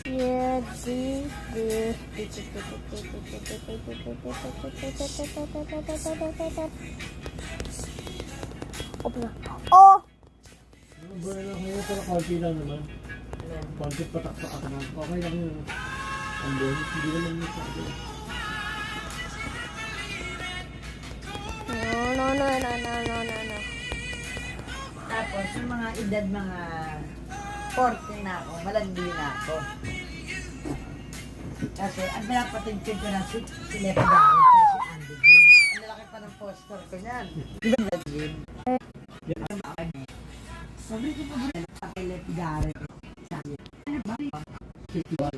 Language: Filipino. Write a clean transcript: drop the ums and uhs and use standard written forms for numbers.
Yeah, Oh! Burn lang ngayon, pero konti lang naman. Konti patak-patak na. Okay lang yun. Ang buhay, hindi naman yung sabi. No. Tapos, yung mga edad, mga 40 na ako, malandi na ako. Kasi, ang pinapatid-tid ko na si Lepa Dawit at si Andy Jim. Ang lalaki pa ng poster ko niyan. Di ba na Jim? Sabi ko pa rin sa kay Lepa Dawit. Sabi, ano ba?